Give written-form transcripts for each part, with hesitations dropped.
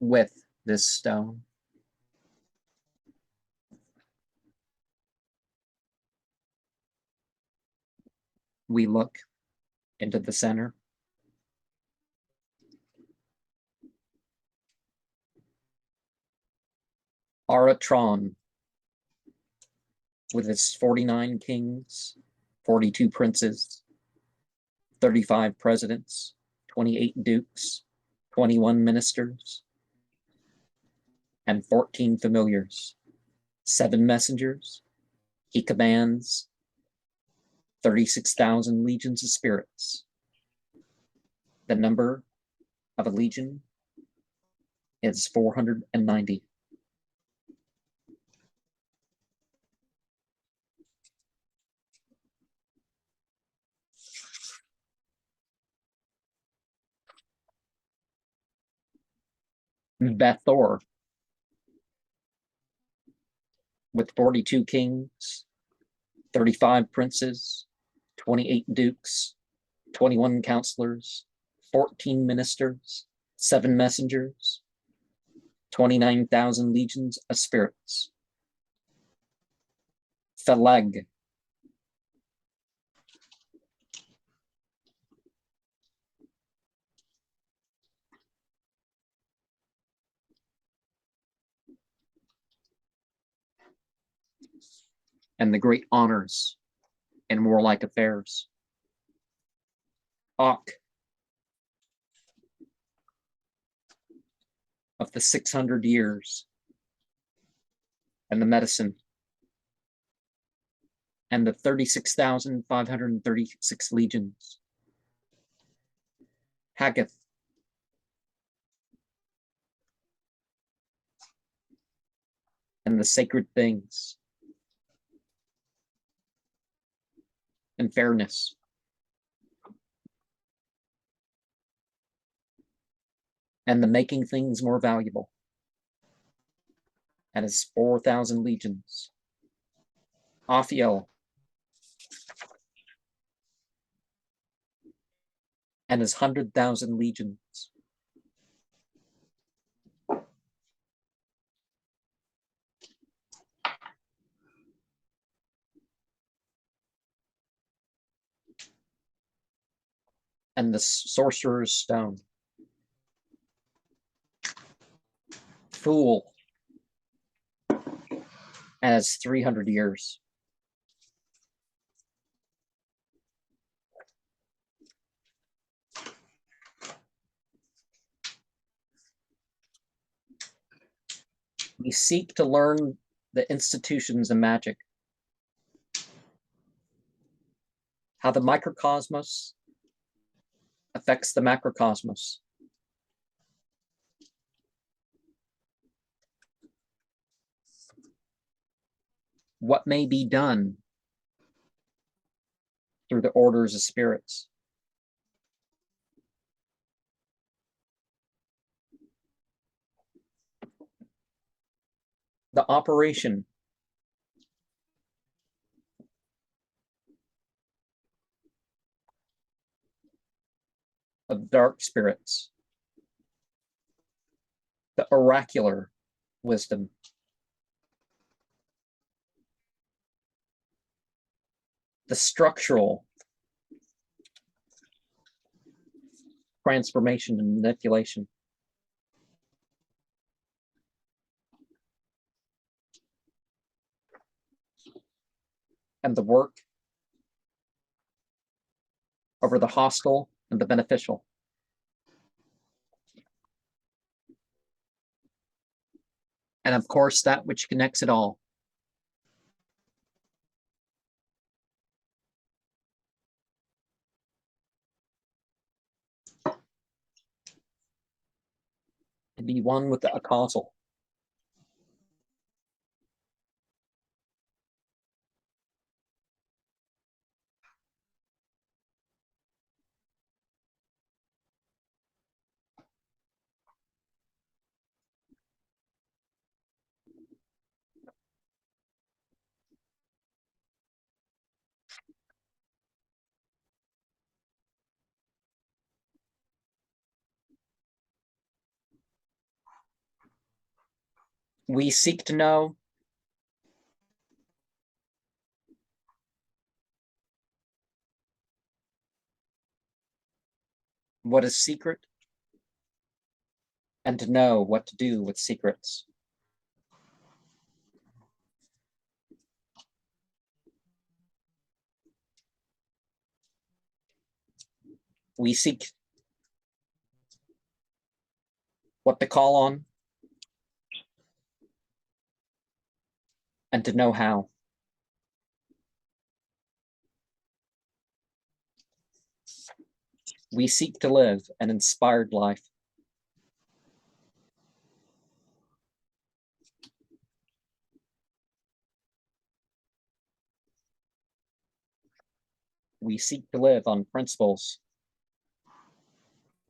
with this stone. We look into the center. Aratron, with its 49 kings, 42 princes, 35 presidents, 28 dukes, 21 ministers, and 14 familiars, 7 messengers. He commands 36,000 legions of spirits. The number of a legion is 490. Bethor, with 42 kings, 35 princes, 28 dukes, 21 counselors, 14 ministers, 7 messengers, 29,000 legions of spirits. Phaleg, and the great honors in warlike affairs. Ak, of the 600 years, and the medicine, and the 36,536 legions. Hagath, and the sacred things, and fairness. And the making things more valuable, and his 4,000 legions. Aphiel, and his 100,000 legions. And the sorcerer's stone. Fool, and his 300 years. We seek to learn the institutions of magic, how the microcosmos affects the macrocosmos. What may be done through the orders of spirits. The operation of dark spirits. The oracular wisdom. The structural transformation and manipulation. And the work over the hostile and the beneficial. And of course, that which connects it all. To be one with a causal. We seek to know what is secret and to know what to do with secrets. We seek what to call on and to know how. We seek to live an inspired life. We seek to live on principles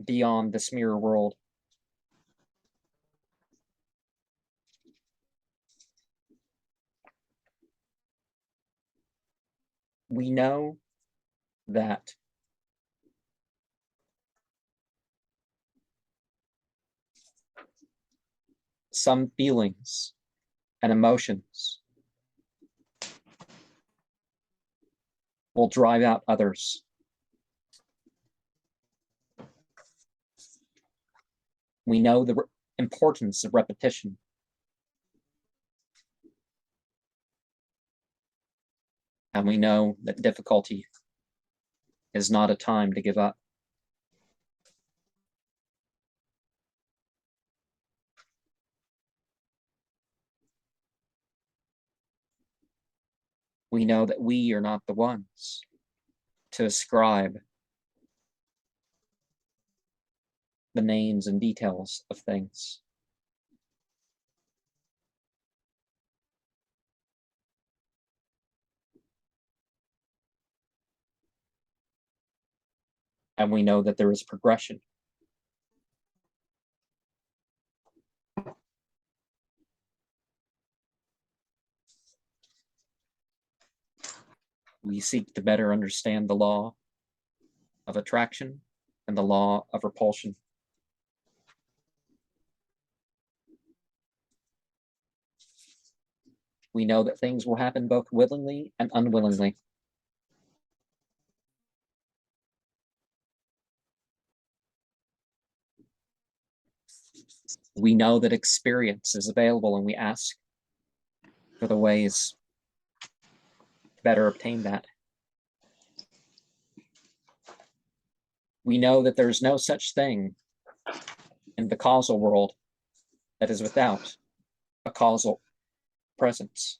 beyond this mirror world. We know that some feelings and emotions will drive out others. We know the importance of repetition. And we know that difficulty is not a time to give up. We know that we are not the ones to ascribe the names and details of things. And we know that there is progression. We seek to better understand the law of attraction and the law of repulsion. We know that things will happen both willingly and unwillingly. We know that experience is available, and we ask for the ways to better obtain that. We know that there is no such thing in the causal world that is without a causal presence.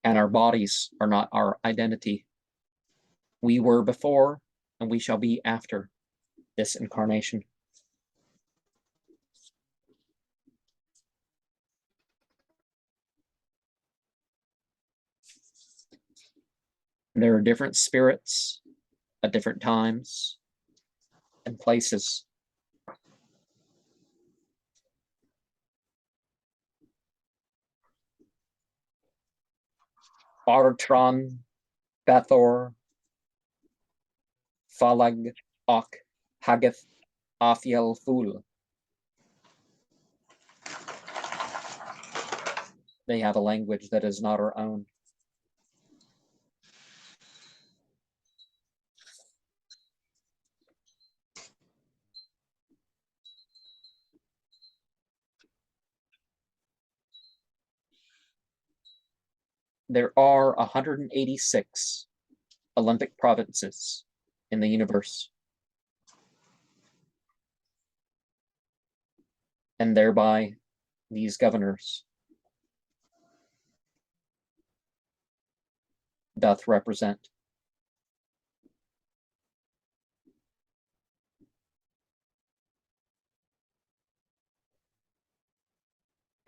And our bodies are not our identity. We were before, and we shall be after this incarnation. There are different spirits at different times and places. Bartran, Bethor, Falag, Ok, Hagath, Afiel, Ful. They have a language that is not our own. There are 186 Olympic provinces in the universe. And thereby, these governors doth represent.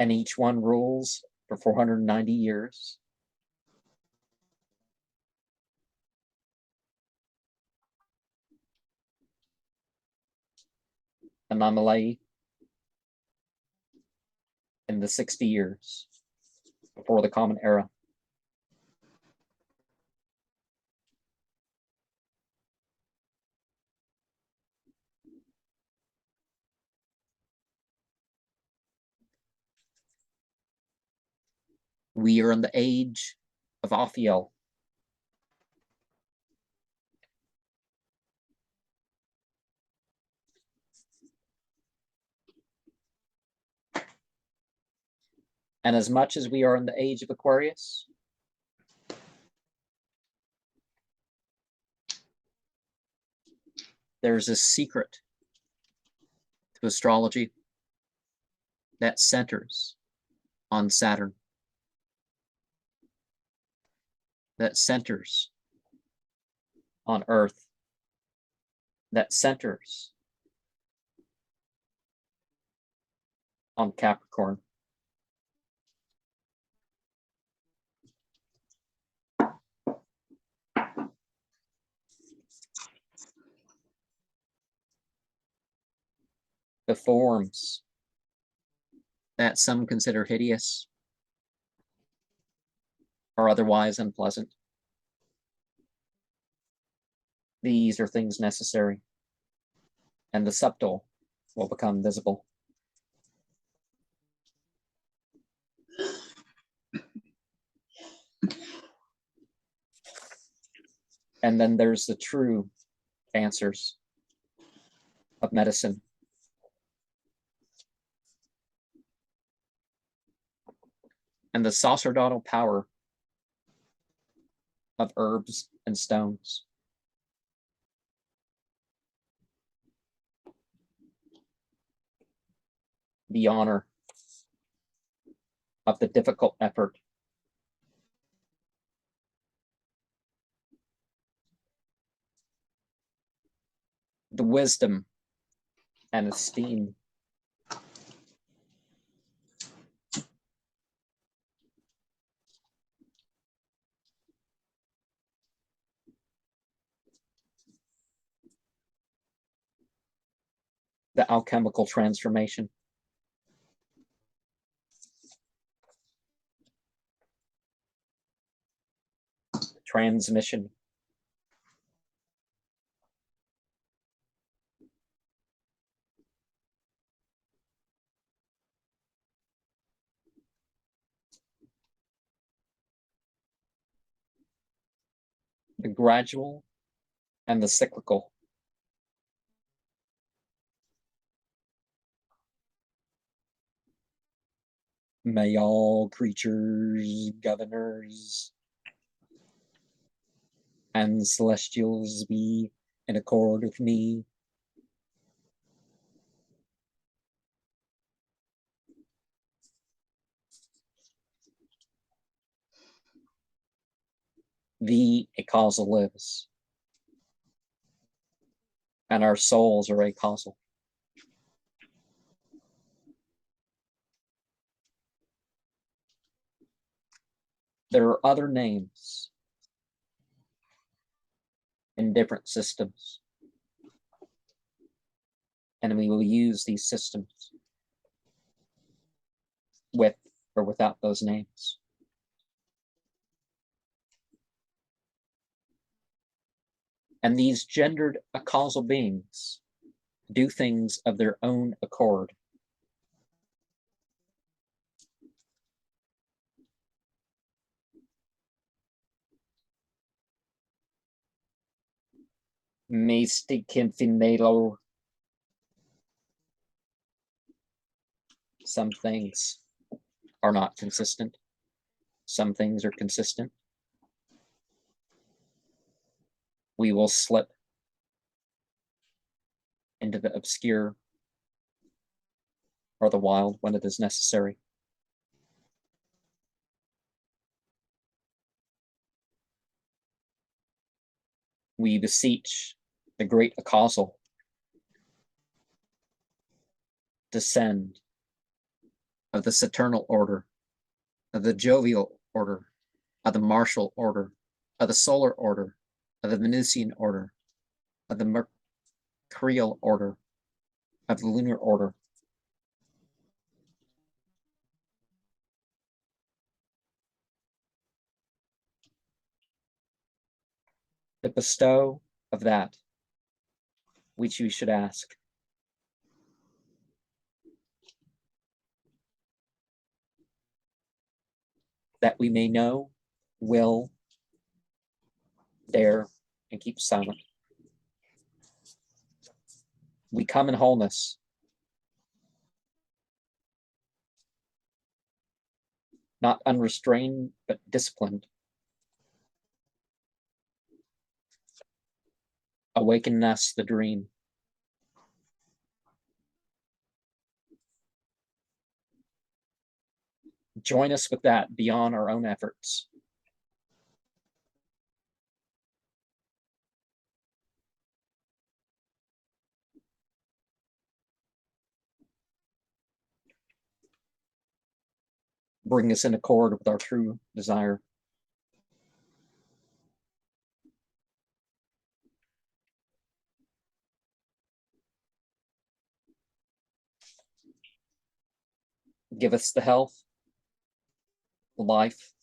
And each one rules for 490 years. Anomaly in the 60 years before the Common Era. We are in the age of Aphiel. And as much as we are in the age of Aquarius, there's a secret to astrology that centers on Saturn, that centers on Earth, that centers on Capricorn. The forms that some consider hideous or otherwise unpleasant. These are things necessary, and the subtle will become visible. And then there's the true answers of medicine. And the sacerdotal power of herbs and stones. The honor of the difficult effort. The wisdom and esteem. The alchemical transformation. Transmission. The gradual and the cyclical. May all creatures, governors, and celestials be in accord with me. A causal lives, and our souls are a causal. There are other names in different systems, and we will use these systems with or without those names. And these gendered causal beings do things of their own accord. Some things are not consistent. Some things are consistent. We will slip into the obscure or the wild when it is necessary. We beseech the great causal descend of the Saturnal order, of the jovial order, of the martial order, of the solar order, of the Venusian order, of the mercurial order, of the lunar order. To bestow of that which you should ask. that we may know, will, dare, and keep silent. We come in wholeness, not unrestrained, but disciplined. Awaken in us the dream. Join us with that beyond our own efforts. Bring us in accord with our true desire. Give us the health, the life,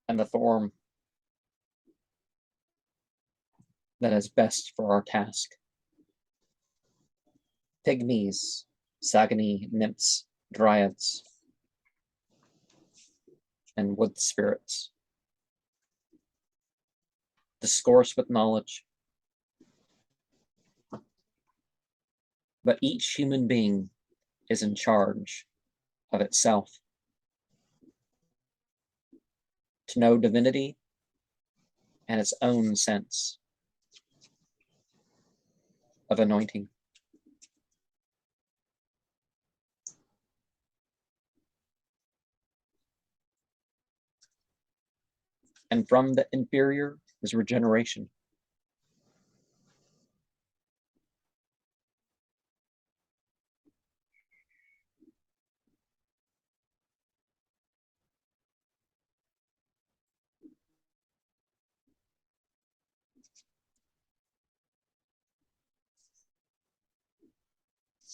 and the form that is best for our task. Pygmies, Sagani, nymphs, dryads, and wood spirits. Discourse with knowledge. But each human being is in charge of itself. To know divinity and its own sense of anointing. And from the inferior is regeneration.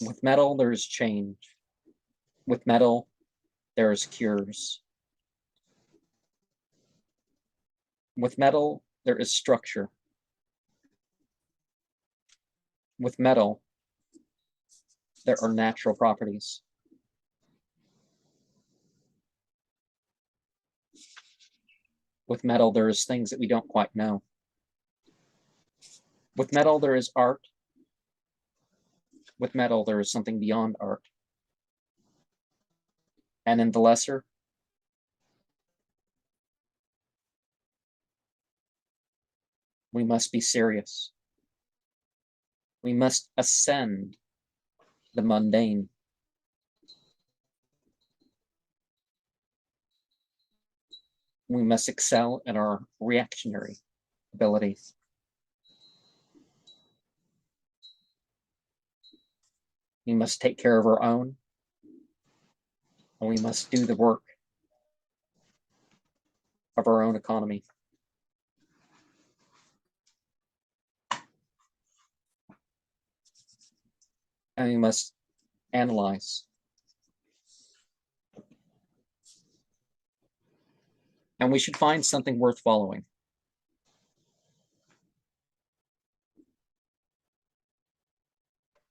With metal, there is change. With metal, there is cures. With metal, there is structure. With metal, there are natural properties. With metal, there is things that we don't quite know. With metal, there is art. With metal, there is something beyond art. And in the lesser, we must be serious. We must ascend the mundane. We must excel in our reactionary abilities. We must take care of our own, and we must do the work of our own economy. And we must analyze. And we should find something worth following.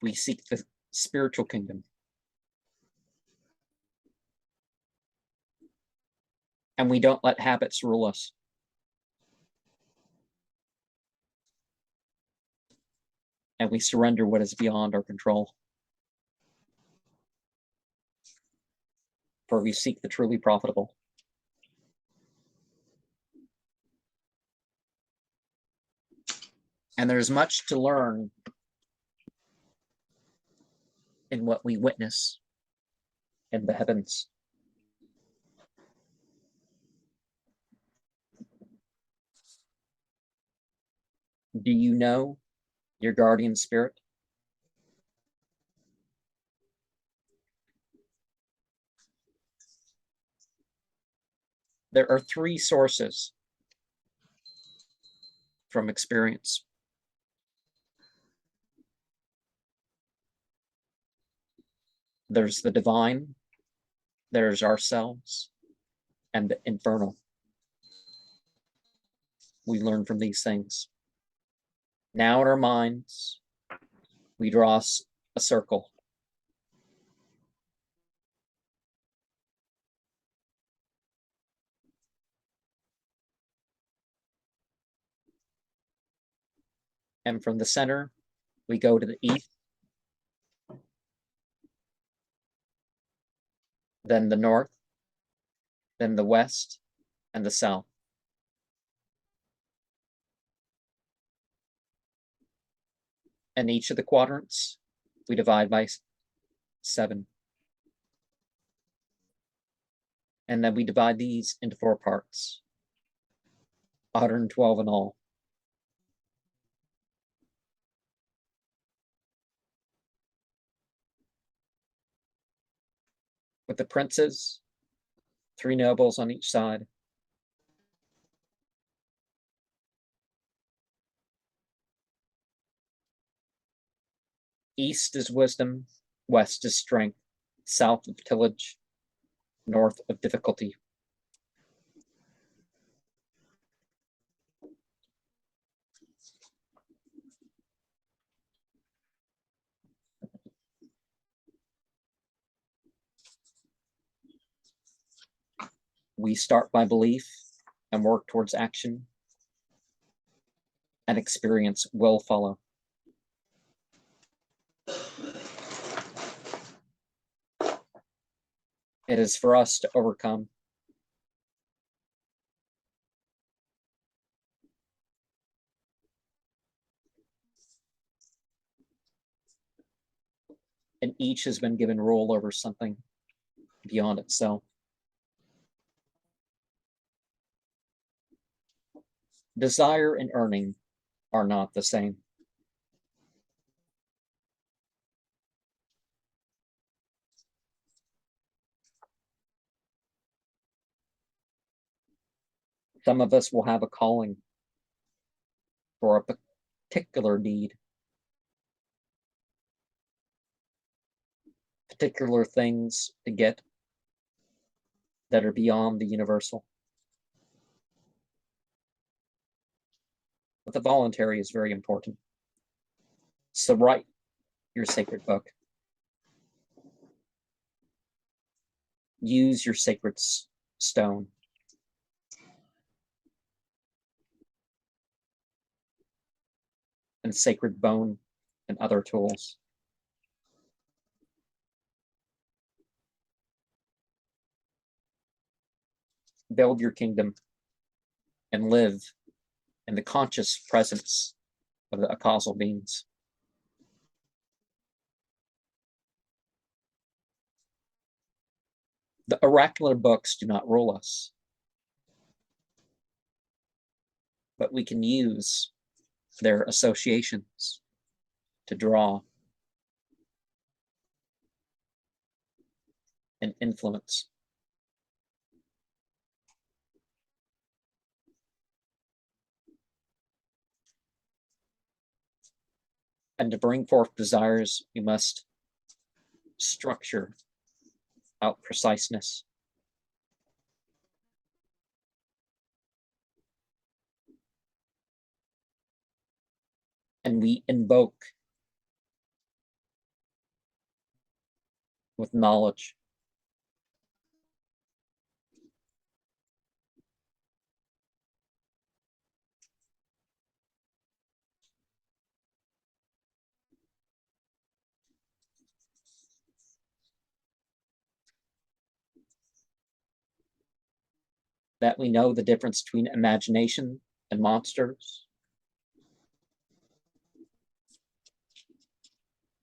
We seek the spiritual kingdom. And we don't let habits rule us. And we surrender what is beyond our control. For we seek the truly profitable. And there's much to learn in what we witness in the heavens. Do you know your guardian spirit? There are three sources from experience. There's the divine, there's ourselves, and the infernal. We learn from these things. Now in our minds, we draw a circle. And from the center, we go to the east, then the north, then the west, and the south. And each of the quadrants, we divide by 7. And then we divide these into 4 parts, 112 in all. With the princes, 3 nobles on each side. East is wisdom, west is strength, south of tillage, north of difficulty. We start by belief and work towards action, and experience will follow. It is for us to overcome. And each has been given rule over something beyond itself. Desire and earning are not the same. Some of us will have a calling for a particular need, particular things to get that are beyond the universal. But the voluntary is very important. So write your sacred book. Use your sacred stone. And sacred bone and other tools. Build your kingdom and live in the conscious presence of the causal beings. The oracular books do not rule us, but we can use their associations to draw and influence. And to bring forth desires, we must structure out preciseness. And we invoke with knowledge. That we know the difference between imagination and monsters,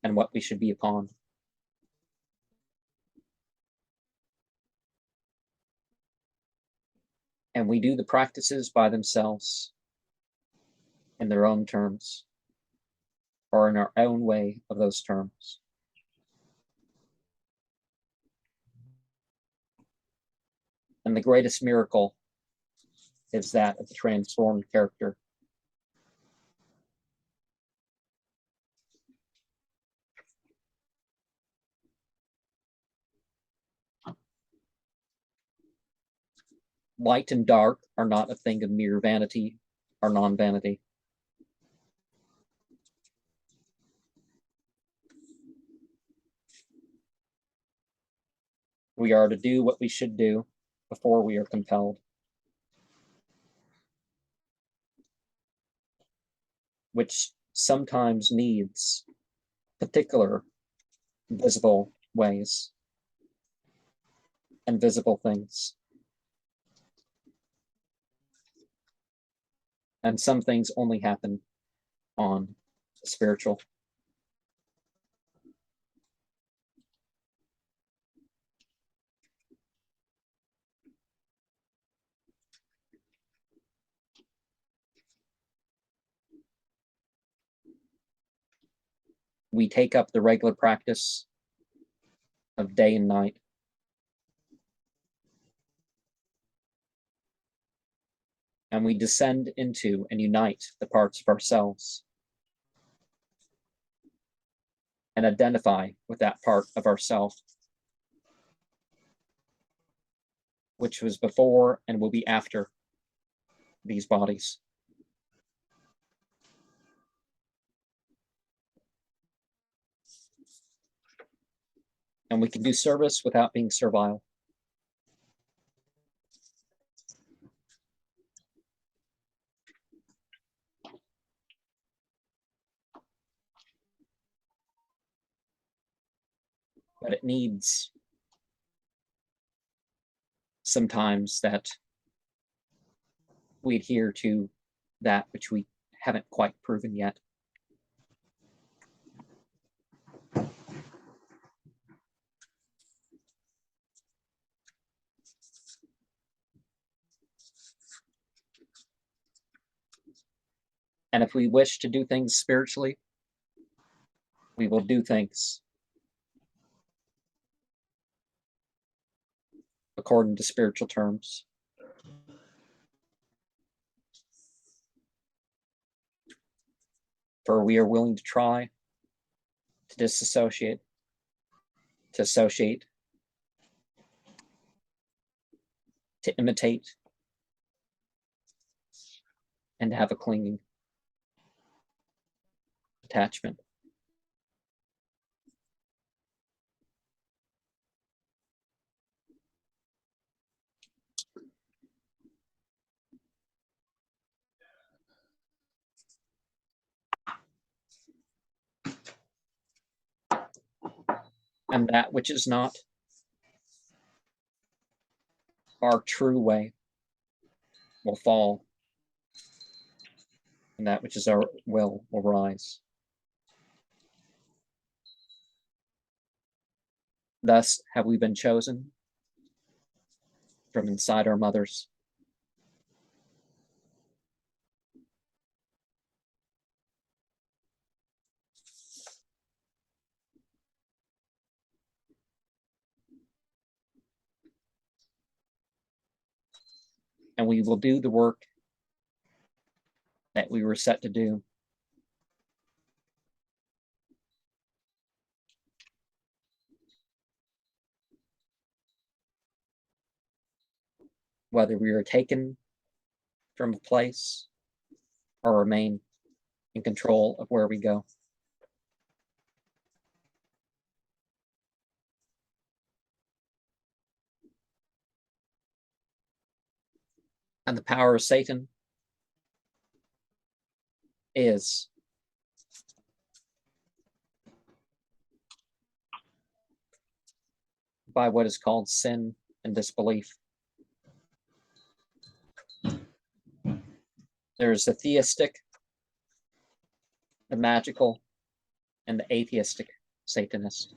and what we should be upon. And we do the practices by themselves, in their own terms, or in our own way of those terms. And the greatest miracle is that of the transformed character. Light and dark are not a thing of mere vanity or non-vanity. We are to do what we should do before we are compelled. Which sometimes needs particular visible ways and visible things. And some things only happen on spiritual. We take up the regular practice of day and night. And we descend into and unite the parts of ourselves and identify with that part of ourself, which was before and will be after these bodies. And we can do service without being servile. But it needs sometimes that we adhere to that which we haven't quite proven yet. And if we wish to do things spiritually, we will do things according to spiritual terms. For we are willing to try to disassociate, to associate, to imitate, and to have a clinging attachment. And that which is not our true way will fall, and that which is our will rise. Thus have we been chosen from inside our mothers. And we will do the work that we were set to do. Whether we are taken from a place or remain in control of where we go. And the power of Satan is by what is called sin and disbelief. There's the theistic, the magical, and the atheistic Satanist.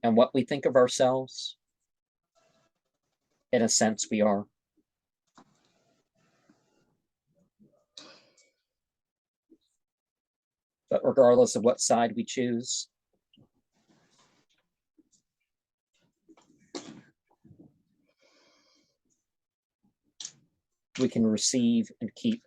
And what we think of ourselves, in a sense, we are. But regardless of what side we choose, we can receive and keep.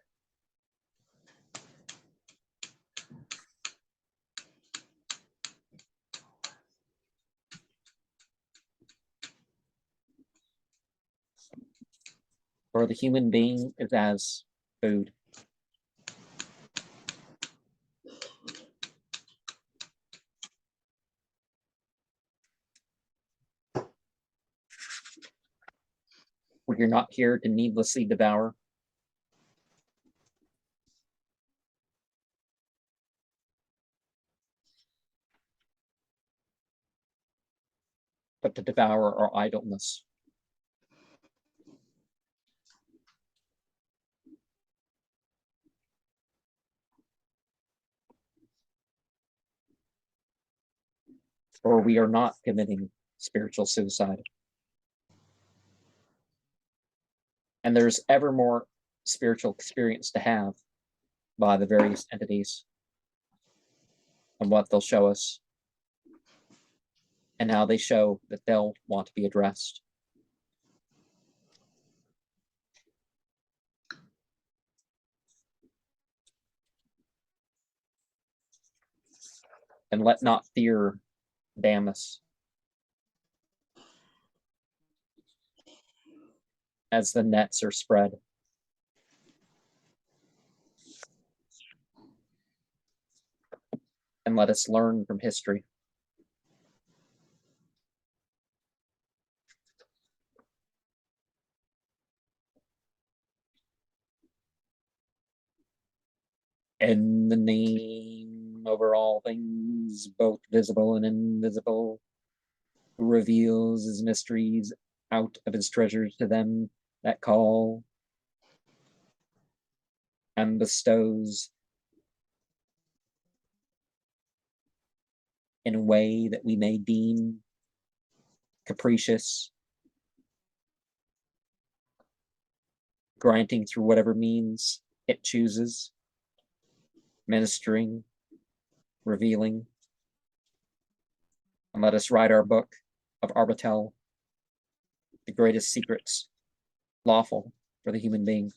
For the human being is as food. We're not here to needlessly devour. But to devour our idleness. Or we are not committing spiritual suicide. And there's ever more spiritual experience to have by the various entities and what they'll show us and how they show that they'll want to be addressed. And let not fear damn us. As the nets are spread. And let us learn from history. In the name over all things, both visible and invisible, who reveals his mysteries out of his treasures to them that call, and bestows in a way that we may deem capricious, granting through whatever means it chooses, ministering, revealing. And let us write our book of Arbatel, the greatest secrets lawful for the human being.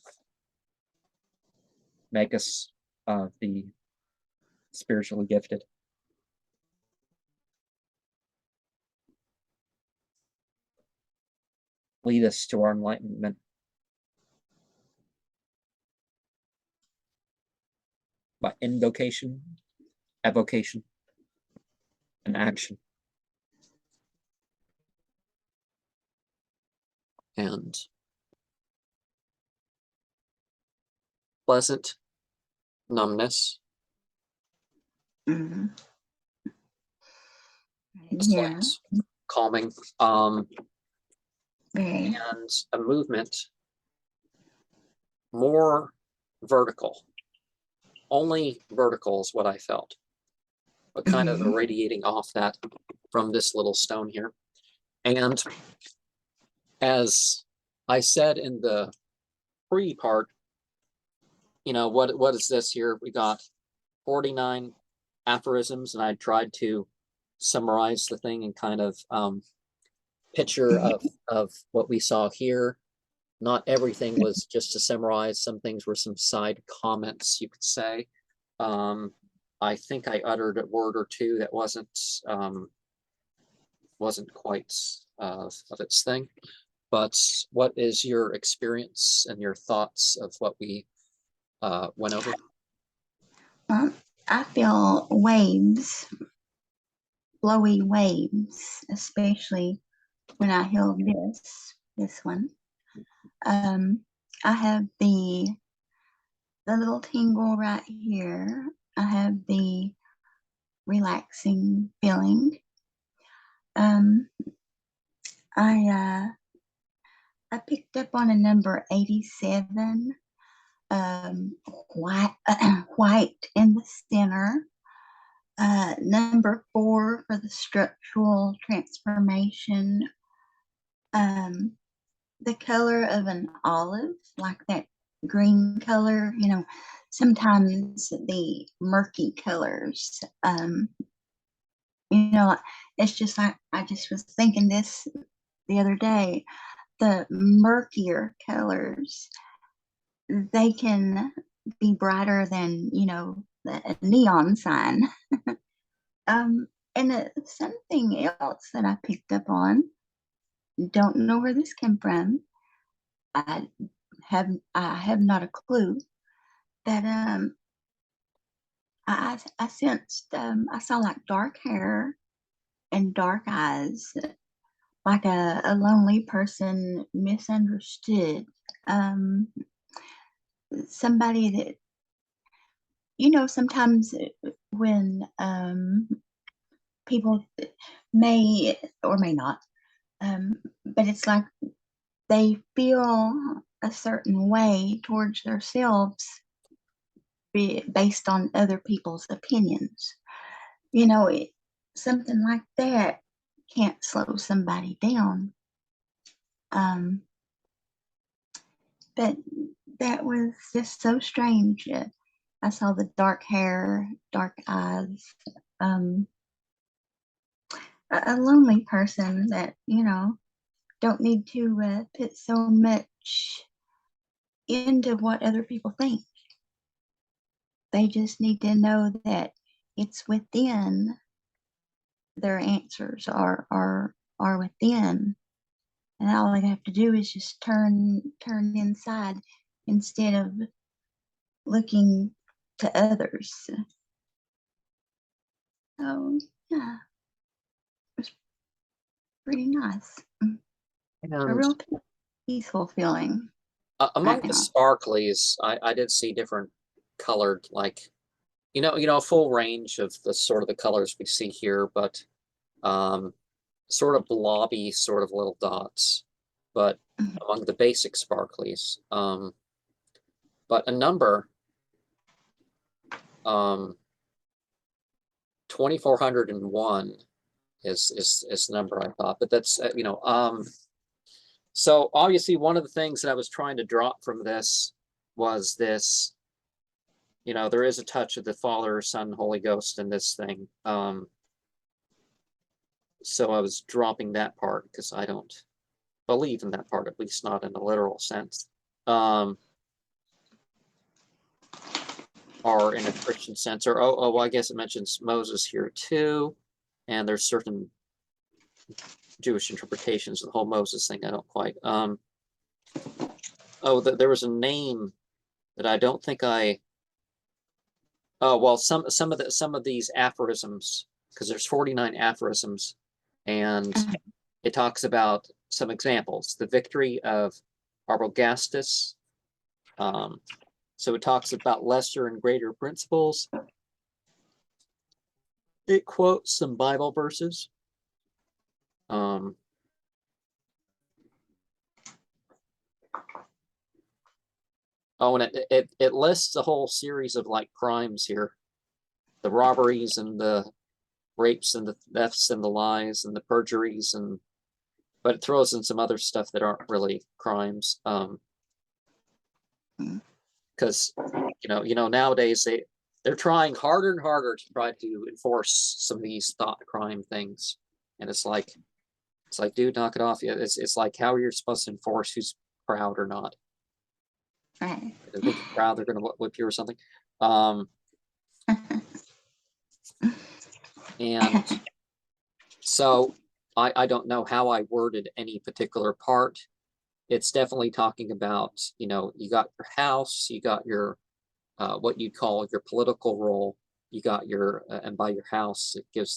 Make us the spiritually gifted. Lead us to our enlightenment. By invocation, evocation, and action. And pleasant numbness. Mm-hmm. Yeah. Calming. Okay. And a movement more vertical. Only vertical is what I felt. But kind of irradiating off that from this little stone here. And as I said in the pre-part, you know, what is this here? We got 49 aphorisms, and I tried to summarize the thing and kind of picture of what we saw here. Not everything was just to summarize. Some things were some side comments, you could say. I think I uttered a word or two that wasn't quite of its thing. But what is your experience and your thoughts of what we went over? I feel waves, flowy waves, especially when I held this one. I have the little tingle right here. I have the relaxing feeling. I picked up on a number 87, white in the center. Number 4 for the structural transformation. The color of an olive, like that green color, you know, sometimes the murky colors. You know, it's just like I just was thinking this the other day. The murkier colors, they can be brighter than, you know, the neon sign. And something else that I picked up on, don't know where this came from. I have not a clue. That I sensed I saw like dark hair and dark eyes like a lonely person misunderstood, somebody that, sometimes when people may or may not, but it's like they feel a certain way towards themselves based on other people's opinions. Something like that can't slow somebody down. But that was just so strange. I saw the dark hair, dark eyes, a lonely person that, don't need to put so much into what other people think. They just need to know that it's within, their answers are within, and all they have to do is just turn inside instead of looking to others. So yeah, it was pretty nice. A And real peaceful feeling among right the now. sparklies, I did see different colored, like, a full range of the sort of the colors we see here, but sort of blobby, sort of little dots. But among the basic sparklies, but a number, 2401 is the number I thought, but that's so obviously one of the things that I was trying to drop from this was this, there is a touch of the Father, Son, Holy Ghost in this thing. So I was dropping that part because I don't believe in that part, at least not in a literal sense. Or in a Christian sense, or well, I guess it mentions Moses here too, and there's certain Jewish interpretations of the whole Moses thing. I don't quite. There was a name that I don't think I. Oh well, some of these aphorisms, because there's 49 aphorisms, and it talks about some examples. The victory of Arbogast. So it talks about lesser and greater principles. It quotes some Bible verses. Oh, and it lists a whole series of like crimes here. The robberies and the rapes and the thefts and the lies and the perjuries, but it throws in some other stuff that aren't really crimes. Because nowadays they're trying harder and harder to try to enforce some of these thought crime things, and it's like, dude, knock it off. It's like, how are you supposed to enforce who's proud or not? Right. They think you're proud, they're going to whip you or something. And so I don't know how I worded any particular part. It's definitely talking about, you got your house, you got your what you call your political role, you got your and by your house, it gives the